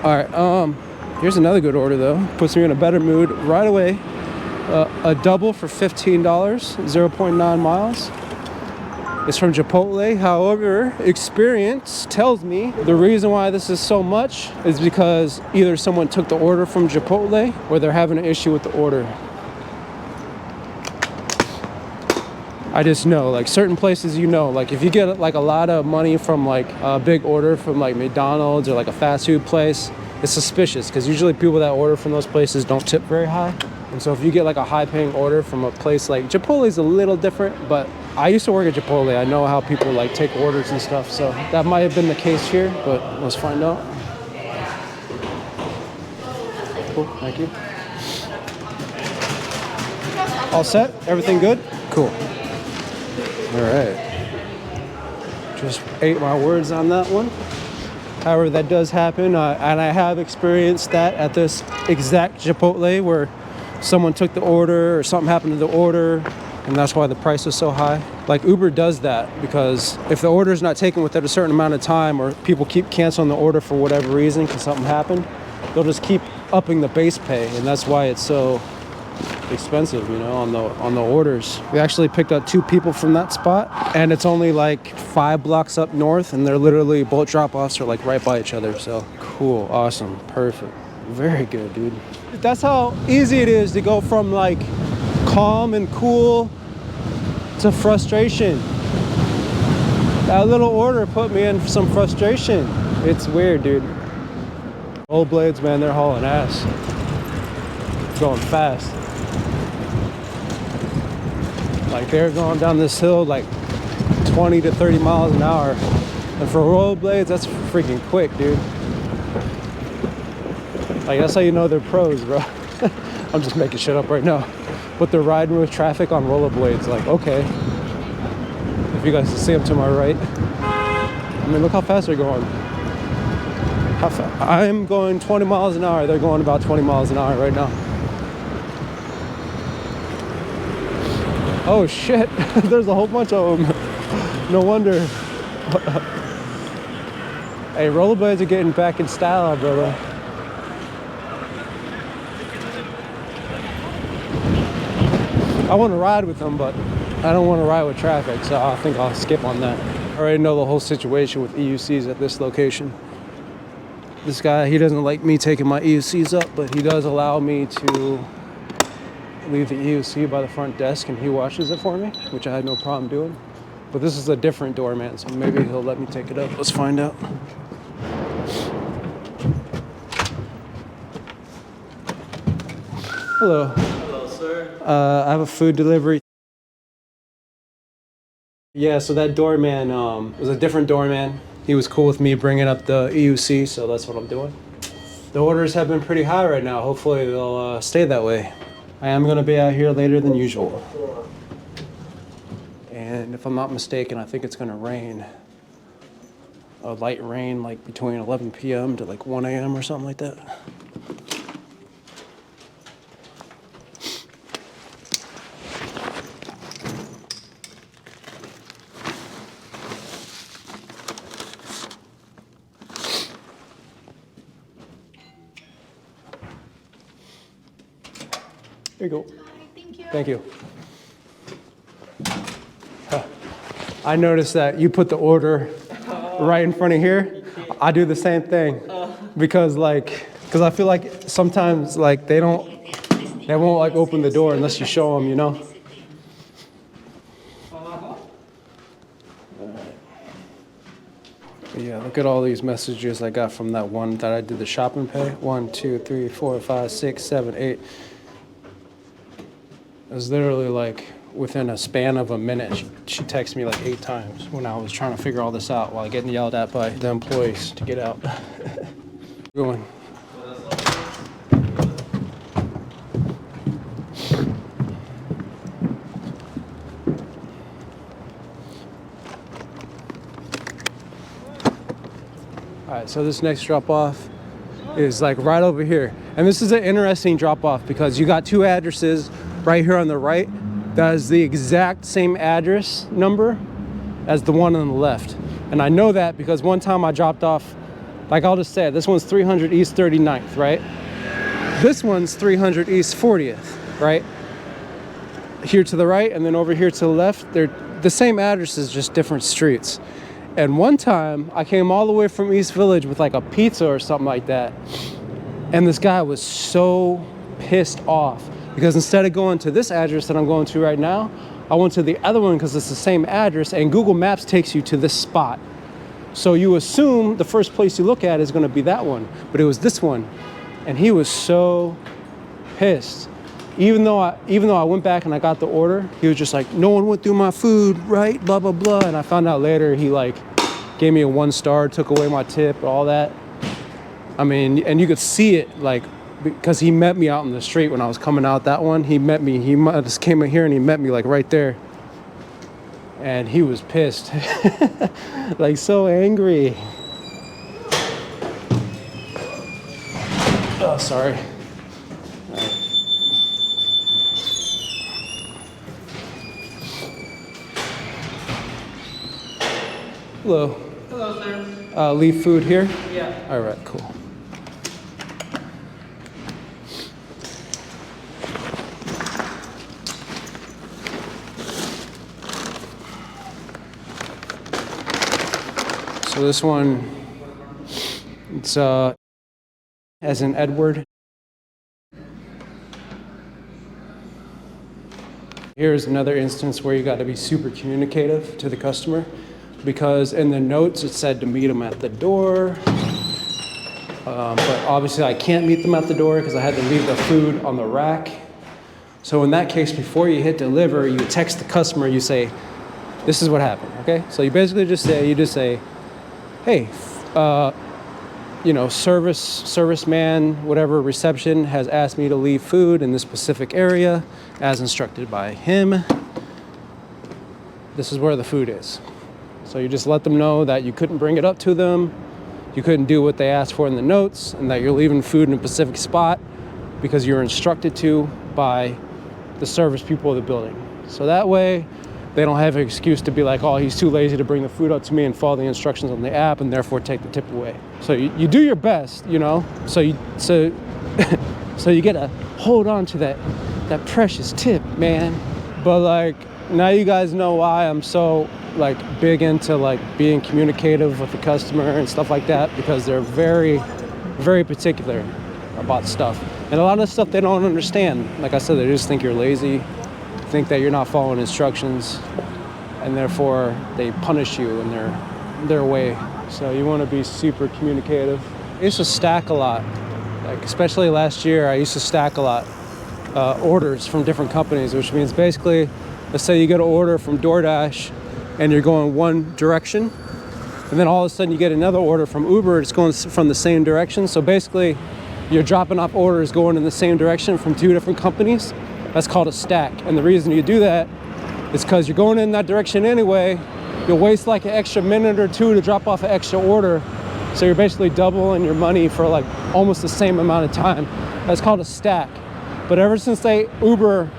All right, here's another good order though. Puts me in a better mood right away. A double for $15, 0.9 miles. It's from Chipotle. However, experience tells me the reason why this is so much is because either someone took the order from Chipotle or they're having an issue with the order. I just know, like certain places, you know, like if you get like a lot of money from like a big order from like McDonald's or like a fast food place, it's suspicious because usually people that order from those places don't tip very high. And so if you get like a high paying order from a place like Chipotle is a little different, but I used to work at Chipotle. I know how people like take orders and stuff. So that might have been the case here, but let's find out. Cool, thank you. All set? Everything good? Cool. All right. Just ate my words on that one. However, that does happen, and I have experienced that at this exact Chipotle where someone took the order or something happened to the order, and that's why the price is so high. Like Uber does that because if the order is not taken within a certain amount of time or people keep canceling the order for whatever reason because something happened, they'll just keep upping the base pay, and that's why it's so expensive, you know, on the orders. We actually picked up 2 people from that spot, and it's only like 5 blocks up north, and they're literally both drop-offs are like right by each other. So cool, awesome, perfect, very good, dude. That's how easy it is to go from like calm and cool to frustration. That little order put me in some frustration. It's weird, dude. Rollerblades, man, they're hauling ass. Going fast. Like they're going down this hill like 20 to 30 miles an hour. And for rollerblades, that's freaking quick, dude. Like that's how you know they're pros, bro. I'm just making shit up right now. But they're riding with traffic on rollerblades. Like, okay. If you guys can see them to my right. I mean, look how fast they're going. I'm going 20 miles an hour. They're going about 20 miles an hour right now. Oh shit, there's a whole bunch of them. No wonder. Hey, rollerblades are getting back in style, brother. I want to ride with them, but I don't want to ride with traffic, so I think I'll skip on that. I already know the whole situation with EUCs at this location. This guy, he doesn't like me taking my EUCs up, but he does allow me to leave the EUC by the front desk and he washes it for me, which I had no problem doing. But this is a different doorman, so maybe he'll let me take it up. Let's find out. Hello. Hello, sir. I have a food delivery. Yeah, so that doorman was a different doorman. He was cool with me bringing up the EUC, so that's what I'm doing. The orders have been pretty high right now. Hopefully they'll stay that way. I am going to be out here later than usual. And if I'm not mistaken, I think it's going to rain. A light rain like between 11 p.m. to like 1 a.m. or something like that. Here you go. Thank you. Thank you. I noticed that you put the order right in front of here. I do the same thing because I feel like sometimes like they won't like open the door unless you show them, you know. Yeah, look at all these messages I got from that one that I did the shopping pay. 1, 2, 3, 4, 5, 6, 7, 8. It was literally like within a span of a minute, she texted me like 8 times when I was trying to figure all this out while getting yelled at by the employees to get out. Going. All right, so this next drop off is like right over here. And this is an interesting drop off because you got 2 addresses right here on the right. That is the exact same address number as the one on the left. And I know that because one time I dropped off Like I'll just say it, this one's 300 East 39th, right? This one's 300 East 40th, right? Here to the right, and then over here to the left, they're the same addresses, just different streets. And one time, I came all the way from East Village with like a pizza or something like that. And this guy was so pissed off because instead of going to this address that I'm going to right now, I went to the other one because it's the same address, and Google Maps takes you to this spot. So you assume the first place you look at is going to be that one, but it was this one. And he was so pissed. Even though I went back and I got the order, he was just like, no one went through my food, right? Blah, blah, blah. And I found out later he like gave me a 1 star, took away my tip, all that. I mean, and you could see it like, because he met me out in the street when I was coming out that one. He met me, he just came in here and he met me like right there. And he was pissed, like so angry. Oh, sorry. Hello. Hello, sir. Leave food here? Yeah. All right, cool. So this one, it's as in Edward. Here's another instance where you got to be super communicative to the customer, because in the notes it said to meet them at the door, but obviously I can't meet them at the door because I had to leave the food on the rack. So in that case, before you hit deliver, you text the customer, you say, this is what happened, okay? So you basically just say, hey, you know, serviceman, whatever, reception has asked me to leave food in this specific area as instructed by him. This is where the food is. So you just let them know that you couldn't bring it up to them, you couldn't do what they asked for in the notes, and that you're leaving food in a specific spot because you're instructed to by the service people of the building. So that way, they don't have an excuse to be like, oh, he's too lazy to bring the food up to me and follow the instructions on the app and therefore take the tip away. So you do your best, you know, so you get to hold on to that precious tip, man. But like, now you guys know why I'm so like big into like being communicative with the customer and stuff like that, because they're very, very particular about stuff. And a lot of stuff they don't understand. Like I said, they just think you're lazy, think that you're not following instructions, and therefore they punish you in their way. So you want to be super communicative. I used to stack a lot, like especially last year. I used to stack a lot orders from different companies, which means basically, let's say you get an order from DoorDash and you're going one direction, and then all of a sudden you get another order from Uber, it's going from the same direction. So basically you're dropping off orders going in the same direction from 2 different companies. That's called a stack. And the reason you do that is because you're going in that direction anyway. You'll waste like an extra minute or 2 to drop off an extra order. So you're basically doubling your money for like almost the same amount of time. That's called a stack. But ever since Uber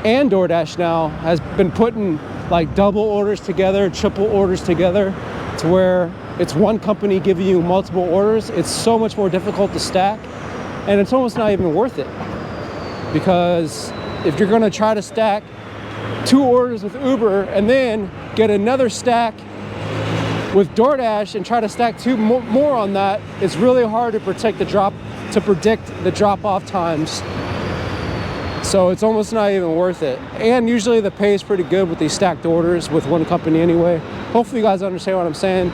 and DoorDash now has been putting like double orders together, triple orders together, to where it's one company giving you multiple orders, it's so much more difficult to stack. And it's almost not even worth it. Because if you're gonna try to stack 2 orders with Uber and then get another stack with DoorDash and try to stack 2 more on that, it's really hard to predict the drop-off times. So it's almost not even worth it. And usually the pay is pretty good with these stacked orders with one company anyway. Hopefully you guys understand what I'm saying.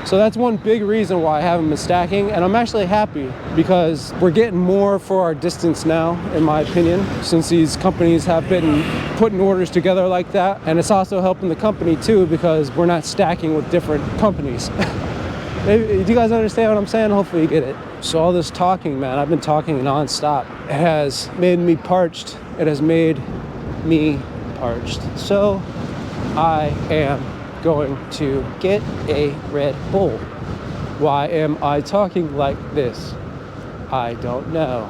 So that's one big reason why I haven't been stacking, and I'm actually happy because we're getting more for our distance now, in my opinion, since these companies have been putting orders together like that. And it's also helping the company too, because we're not stacking with different companies. Do you guys understand what I'm saying? Hopefully you get it. So all this talking, man, I've been talking nonstop. It has made me parched. It has made me parched. So I am going to get a Red Bull. Why am I talking like this? I don't know.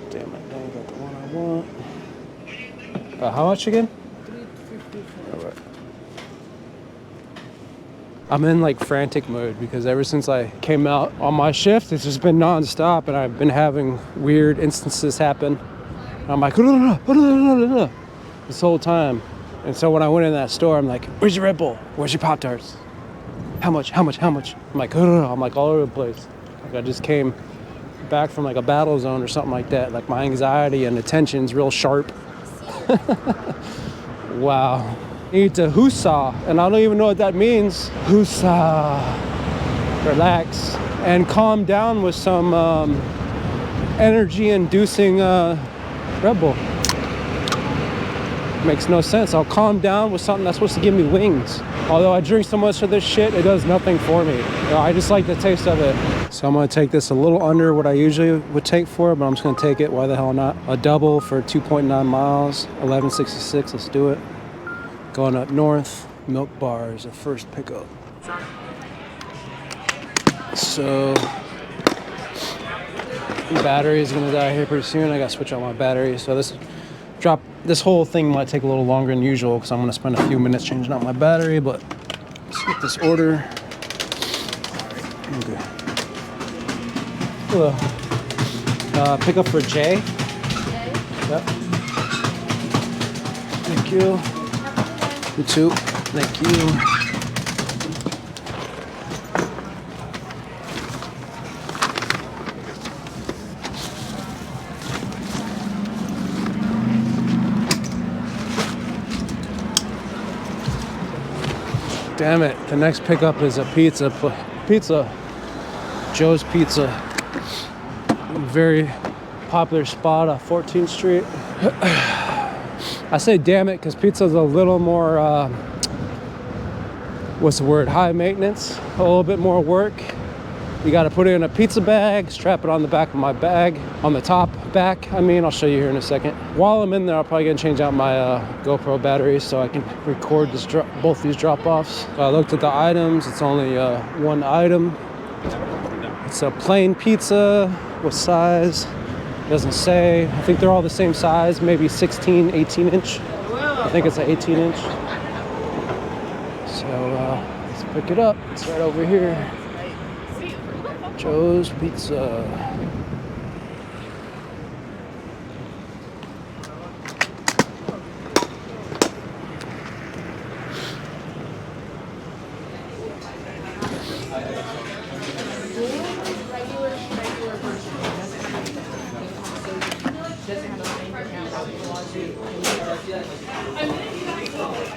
Damn it, I ain't got the one I want. How much again? $3.54. All for it. I'm in like frantic mode because ever since I came out on my shift, it's just been non-stop, and I've been having weird instances happen. And I'm like, this whole time. And so when I went in that store, I'm like, where's your Red Bull? Where's your Pop-Tarts? How much? I'm like, I'm like all over the place. Like I just came back from like a battle zone or something like that. Like my anxiety and attention's real sharp. Wow. Need to husa, and I don't even know what that means. Husa. Relax and calm down with some energy-inducing Red Bull. Makes no sense. I'll calm down with something that's supposed to give me wings. Although I drink so much of this shit, it does nothing for me. You know, I just like the taste of it. So I'm gonna take this a little under what I usually would take for it, but I'm just gonna take it. Why the hell not? A double for 2.9 miles, 1166. Let's do it. Going up north, Milk Bar is the first pickup. So, battery is gonna die here pretty soon. I gotta switch out my battery. So this whole thing might take a little longer than usual because I'm gonna spend a few minutes changing out my battery. But let's get this order. Okay. Hello. Pickup for Jay. Yep. Thank you. You too. Thank you. Damn it. The next pickup is a pizza. Joe's Pizza. Very popular spot off 14th Street. I say damn it because pizza's a little more, what's the word, high maintenance, a little bit more work. You got to put it in a pizza bag, strap it on the back of my bag, on the top back. I mean, I'll show you here in a second. While I'm in there, I'll probably gonna change out my GoPro batteries so I can record both these drop-offs. So I looked at the items. It's only one item. It's a plain pizza. What size? Doesn't say. I think they're all the same size, maybe 16, 18 inch. I think it's an 18 inch. So let's pick it up. It's right over here. Joe's Pizza.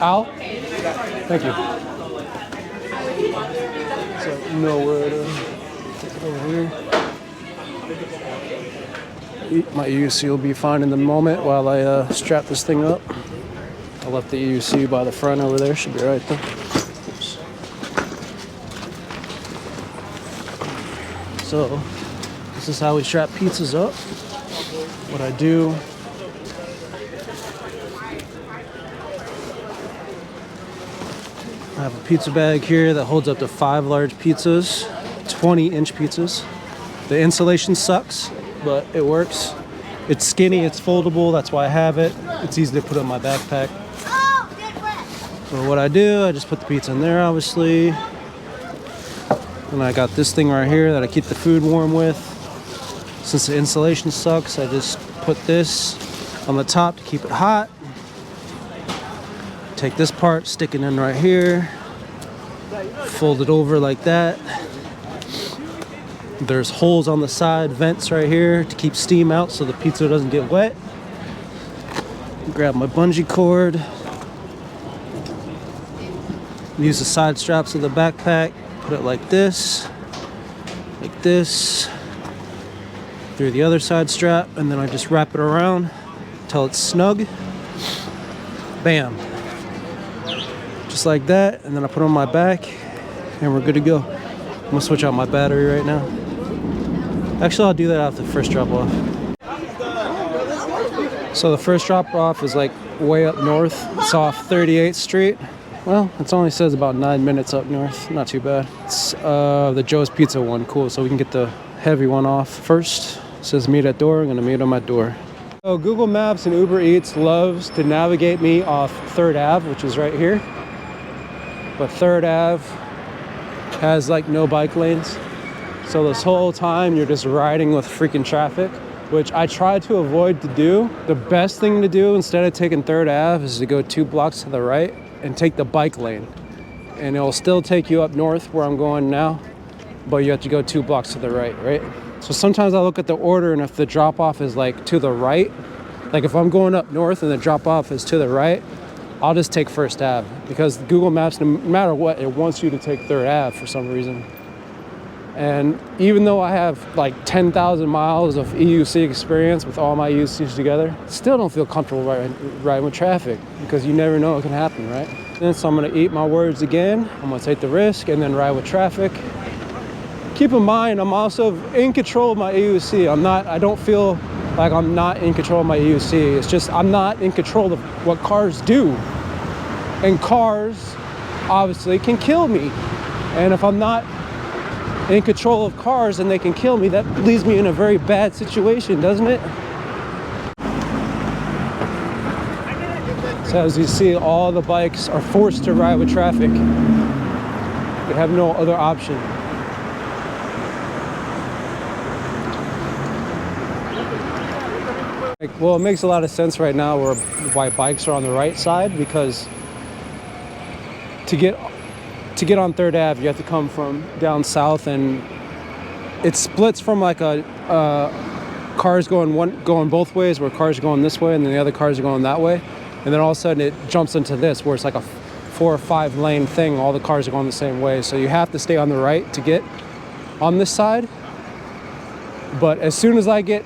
Al? Thank you. So, nowhere to take it over here. My EUC will be fine in the moment while I strap this thing up. I left the EUC by the front over there. Should be right there. Oops. So, this is how we strap pizzas up. What I do, I have a pizza bag here that holds up to 5 large pizzas, 20-inch pizzas. The insulation sucks, but it works. It's skinny, it's foldable, that's why I have it. It's easy to put on my backpack. So what I do, I just put the pizza in there, obviously. And I got this thing right here that I keep the food warm with. Since the insulation sucks, I just put this on the top to keep it hot. Take this part, stick it in right here, fold it over like that. There's holes on the side, vents right here to keep steam out so the pizza doesn't get wet. Grab my bungee cord. Use the side straps of the backpack, put it like this, through the other side strap, and then I just wrap it around until it's snug. Bam. Just like that, and then I put it on my back, and we're good to go. I'm gonna switch out my battery right now. Actually, I'll do that after the first drop off. So the first drop off is like way up north. It's off 38th Street. Well, it only says about 9 minutes up north. Not too bad. It's the Joe's Pizza one. Cool. So we can get the heavy one off first. It says meet at door. I'm gonna meet him at door. So Google Maps and Uber Eats loves to navigate me off 3rd Ave, which is right here. But 3rd Ave has like no bike lanes. So this whole time you're just riding with freaking traffic, which I try to avoid to do. The best thing to do instead of taking 3rd Ave is to go 2 blocks to the right and take the bike lane. And it'll still take you up north where I'm going now, but you have to go 2 blocks to the right? So sometimes I look at the order, and if the drop-off is like to the right, like if I'm going up north and the drop-off is to the right, I'll just take 1st Ave, because Google Maps, no matter what, it wants you to take 3rd Ave for some reason. And even though I have like 10,000 miles of EUC experience with all my EUCs together, still don't feel comfortable riding with traffic, because you never know what can happen, right? And so I'm gonna eat my words again. I'm gonna take the risk and then ride with traffic. Keep in mind, I'm also in control of my EUC. I don't feel like I'm not in control of my EUC. It's just I'm not in control of what cars do. And cars obviously can kill me. And if I'm not in control of cars and they can kill me, that leaves me in a very bad situation, doesn't it? So as you see, all the bikes are forced to ride with traffic. They have no other option. Well, it makes a lot of sense right now why bikes are on the right side, because to get on 3rd Ave, you have to come from down south, and it splits from like a cars going both ways, where cars are going this way and then the other cars are going that way, and then all of a sudden it jumps into this where it's like a 4 or 5 lane thing. All the cars are going the same way, so you have to stay on the right to get on this side. But as soon as I get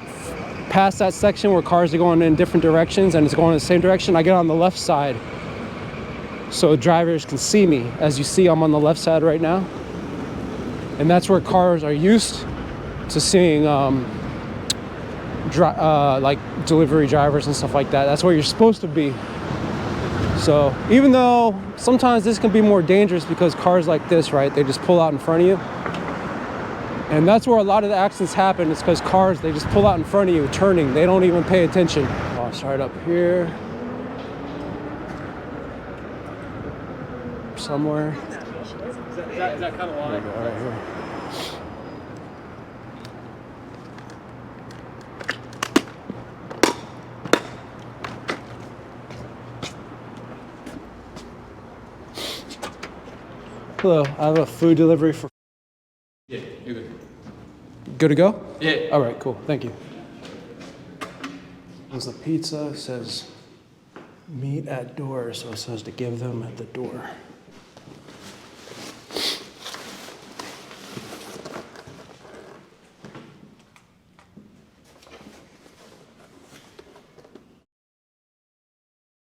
past that section where cars are going in different directions and it's going in the same direction, I get on the left side so drivers can see me. As you see, I'm on the left side right now, and that's where cars are used to seeing like delivery drivers and stuff like that. That's where you're supposed to be. So even though sometimes this can be more dangerous, because cars like this, right, they just pull out in front of you. And that's where a lot of the accidents happen. It's because cars, they just pull out in front of you, turning. They don't even pay attention. I'll start up here. Somewhere. Is that kind of line? Right here. Hello, I have a food delivery for... Yeah, you're good. Good to go? Yeah. All right, cool. Thank you. There's the pizza. It says meet at door, so it says to give them at the door.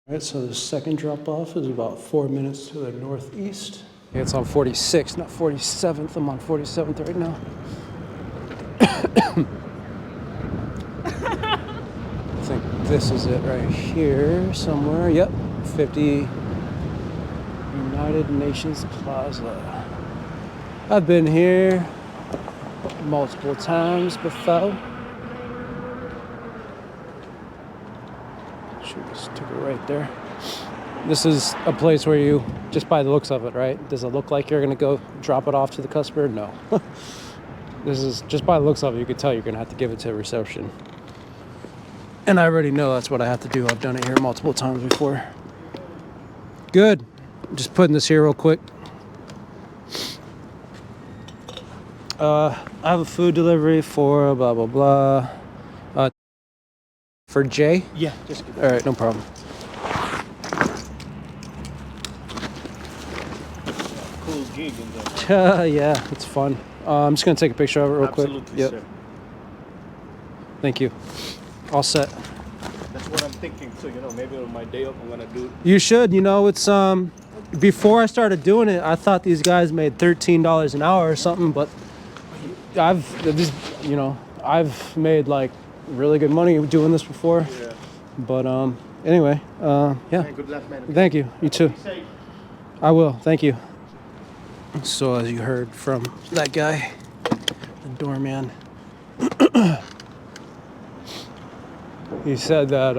All right, so the second drop-off is about 4 minutes to the northeast. It's on 46th, not 47th. I'm on 47th right now. I think this is it right here somewhere. Yep, 50 United Nations Plaza. I've been here multiple times before. Just took it right there. This is a place where you, just by the looks of it, right? Does it look like you're gonna go drop it off to the customer? No. This is, just by the looks of it, you can tell you're gonna have to give it to reception. And I already know that's what I have to do. I've done it here multiple times before. Good. Just putting this here real quick. I have a food delivery for blah, blah, blah. For Jay? Yeah, just good. All right, no problem. Cool gig in there. Yeah, it's fun. I'm just gonna take a picture of it real quick. Absolutely, Yep. sir. Thank you. All set. That's what I'm thinking too. You know, maybe on my day off, I'm gonna do it. You should. You know, it's before I started doing it, I thought these guys made $13 an hour or something, but I've made like really good money doing this before. Yeah. But anyway, yeah. Man, good luck, man. Thank you. You too. Be safe. I will. Thank you. So as you heard from that guy, the doorman, he said that,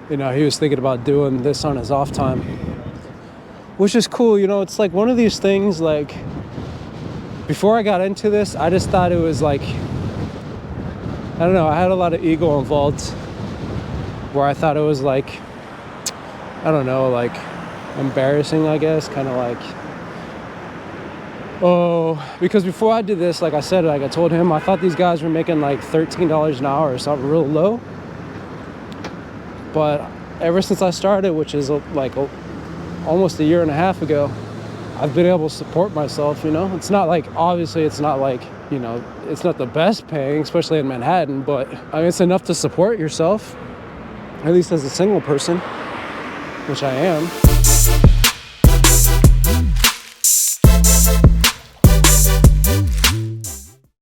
you know, he was thinking about doing this on his off time, which is cool. You know, it's like one of these things, like, before I got into this, I just thought it was like, I don't know, I had a lot of ego involved where I thought it was like, I don't know, like embarrassing, I guess, kind of like, oh, because before I did this, like I said, like I told him, I thought these guys were making like $13 an hour or something real low. But ever since I started, which is like almost a year and a half ago, I've been able to support myself, you know? It's not like, obviously it's not like, you know, it's not the best paying, especially in Manhattan, but I mean, it's enough to support yourself, at least as a single person, which I am.